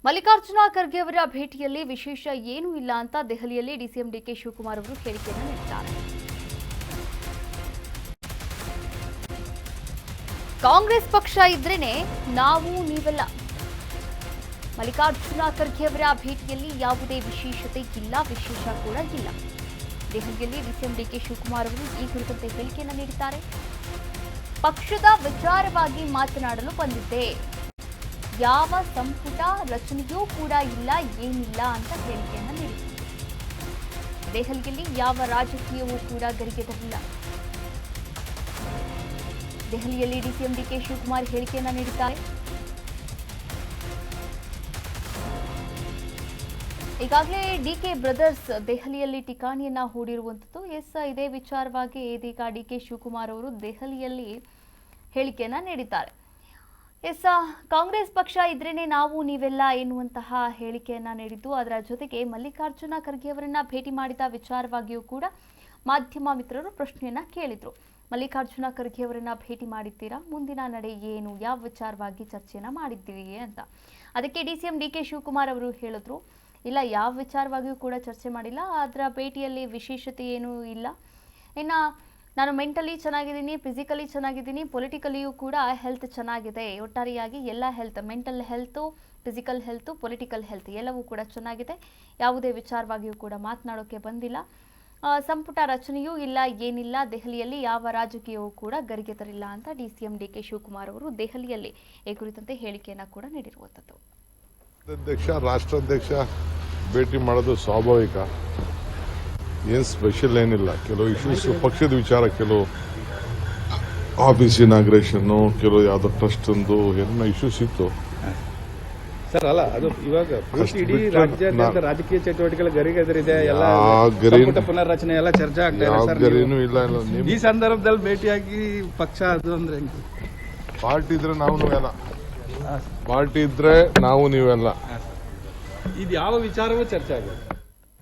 ಮಲ್ಲಿಕಾರ್ಜುನ ಖರ್ಗೆ ಅವರ ಭೇಟಿಯಲ್ಲಿ ವಿಶೇಷ ಏನೂ ಇಲ್ಲ ಅಂತ ದೆಹಲಿಯಲ್ಲಿ ಡಿಸಿಎಂ ಡಿಕೆ ಶಿವಕುಮಾರ್ ಅವರು ಹೇಳಿಕೆಯನ್ನು ನೀಡಿದ್ದಾರೆ. ಕಾಂಗ್ರೆಸ್ ಪಕ್ಷ ಇದ್ರೇನೆ ನಾವು ನೀವೆಲ್ಲ. ಮಲ್ಲಿಕಾರ್ಜುನ ಖರ್ಗೆ ಅವರ ಭೇಟಿಯಲ್ಲಿ ಯಾವುದೇ ವಿಶೇಷತೆ ಇಲ್ಲ, ವಿಶೇಷ ಕೂಡ ಇಲ್ಲ. ದೆಹಲಿಯಲ್ಲಿ ಡಿಸಿಎಂ ಡಿಕೆ ಶಿವಕುಮಾರ್ ಅವರು ಈ ಕುರಿತಂತೆ ಹೇಳಿಕೆಯನ್ನು ನೀಡಿದ್ದಾರೆ. ಪಕ್ಷದ ವಿಚಾರವಾಗಿ ಮಾತನಾಡಲು ಬಂದಿದ್ದೆ, ಯಾವ ಸಂಪುಟ ರಚನೆಯೂ ಕೂಡ ಇಲ್ಲ, ಏನಿಲ್ಲ ಅಂತ ಹೇಳಿಕೆಯನ್ನು ನೀಡಿದ್ದಾರೆ. ದೆಹಲಿಯಲ್ಲಿ ಯಾವ ರಾಜಕೀಯವೂ ಕೂಡ ಗರಿಗೆದರಿಲ್ಲ. ದೆಹಲಿಯಲ್ಲಿ ಡಿಸಿಎಂ ಡಿಕೆ ಶಿವಕುಮಾರ್ ಹೇಳಿಕೆಯನ್ನು ನೀಡಿದ್ದಾರೆ. ಈಗಾಗಲೇ ಡಿಕೆ ಬ್ರದರ್ಸ್ ದೆಹಲಿಯಲ್ಲಿ ಠಿಕಾಣಿಯನ್ನ ಹೂಡಿರುವಂಥದ್ದು. ಇದೇ ವಿಚಾರವಾಗಿ ಇದೀಗ ಡಿಕೆ ಶಿವಕುಮಾರ್ ಅವರು ದೆಹಲಿಯಲ್ಲಿ ಹೇಳಿಕೆಯನ್ನ ನೀಡಿದ್ದಾರೆ. ಕಾಂಗ್ರೆಸ್ ಪಕ್ಷ ಇದ್ರೇನೆ ನಾವು ನೀವೆಲ್ಲ ಎನ್ನುವಂತಹ ಹೇಳಿಕೆಯನ್ನ ನೀಡಿದ್ದು, ಅದರ ಜೊತೆಗೆ ಮಲ್ಲಿಕಾರ್ಜುನ ಖರ್ಗೆ ಅವರನ್ನ ಭೇಟಿ ಮಾಡಿದ ವಿಚಾರವಾಗಿಯೂ ಕೂಡ ಮಾಧ್ಯಮ ಮಿತ್ರರು ಪ್ರಶ್ನೆಯನ್ನ ಕೇಳಿದ್ರು. ಮಲ್ಲಿಕಾರ್ಜುನ ಖರ್ಗೆ ಅವರನ್ನ ಭೇಟಿ ಮಾಡಿದ್ದೀರಾ, ಮುಂದಿನ ನಡೆ ಏನು, ಯಾವ ವಿಚಾರವಾಗಿ ಚರ್ಚೆಯನ್ನ ಮಾಡಿದ್ದೀವಿ ಅಂತ. ಅದಕ್ಕೆ ಡಿಸಿಎಂ ಡಿಕೆ ಶಿವಕುಮಾರ್ ಅವರು ಹೇಳಿದ್ರು, ಇಲ್ಲ, ಯಾವ ವಿಚಾರವಾಗಿಯೂ ಕೂಡ ಚರ್ಚೆ ಮಾಡಿಲ್ಲ, ಅದರ ಭೇಟಿಯಲ್ಲಿ ವಿಶೇಷತೆ ಏನೂ ಇಲ್ಲ. ಇನ್ನು ನಾನು ಮೆಂಟಲಿ ಚೆನ್ನಾಗಿದ್ದೀನಿ, ಫಿಸಿಕಲಿ ಚೆನ್ನಾಗಿದ್ದೀನಿ, ಪೊಲಿಟಿಕಲಿಯೂ ಕೂಡ ಹೆಲ್ತ್ ಚೆನ್ನಾಗಿದೆ. ಒಟ್ಟಾರೆಯಾಗಿ ಎಲ್ಲ health, mental health, physical health, political health ಎಲ್ಲವೂ ಕೂಡ ಚೆನ್ನಾಗಿದೆ. ಯಾವುದೇ ವಿಚಾರವಾಗಿಯೂ ಕೂಡ ಮಾತನಾಡೋಕ್ಕೆ ಬಂದಿಲ್ಲ. ಸಂಪುಟ ರಚನೆಯೂ ಇಲ್ಲ, ಏನಿಲ್ಲ. ದೆಹಲಿಯಲ್ಲಿ ಯಾವ ರಾಜಕೀಯವೂ ಕೂಡ ಗರಿಗೆದರಿಲ್ಲ ಅಂತ ಡಿಸಿಎಂ ಡಿಕೆ ಶಿವಕುಮಾರ್ ಅವರು ದೆಹಲಿಯಲ್ಲಿ ಈ ಕುರಿತಂತೆ ಹೇಳಿಕೆಯನ್ನು ಕೂಡ ನೀಡಿರುವಂಥದ್ದು. ಅಧ್ಯಕ್ಷ, ರಾಷ್ಟ್ರಾಧ್ಯಕ್ಷ ಭೇಟಿ ಮಾಡೋದು ಸ್ವಾಭಾವಿಕ, ಏನು ಸ್ಪೆಷಲ್ ಏನಿಲ್ಲ. ಕೆಲವು ಇಶ್ಯೂಸ್ ಪಕ್ಷದ ವಿಚಾರ, ಕೆಲವು ಆಫೀಸ್ ಇನಾಗ್ರೇಷನ್, ಕೆಲವು ಯಾವುದೋ ಟ್ರಸ್ಟ್ ಒಂದು ಏನೋ ಇಶ್ಯೂಸ್ ಇತ್ತು ಸರ್. ಅಲ್ಲ, ಅದು ಇವಾಗ ಇಡೀ ರಾಜ್ಯಾದ್ಯಂತ ರಾಜಕೀಯ ಚಟುವಟಿಕೆಗಳ ಗರಿಗೆದರಿದೆ, ಎಲ್ಲ ಪುನರ್ರಚನೆ ಎಲ್ಲ ಚರ್ಚೆ ಆಗ್ತಾ ಇದೆ. ಈ ಸಂದರ್ಭದಲ್ಲಿ ಭೇಟಿಯಾಗಿ ಪಕ್ಷ ಅದು ಅಂದ್ರೆ ಪಾರ್ಟಿ ಇದ್ರೆ ನಾವು ನೀವೆಲ್ಲ, ಪಾರ್ಟಿ ಇದ್ರೆ ನಾವು ನೀವೆಲ್ಲ, ಇದು ಯಾವ ವಿಚಾರವೂ ಚರ್ಚೆ ಆಗಿದೆ.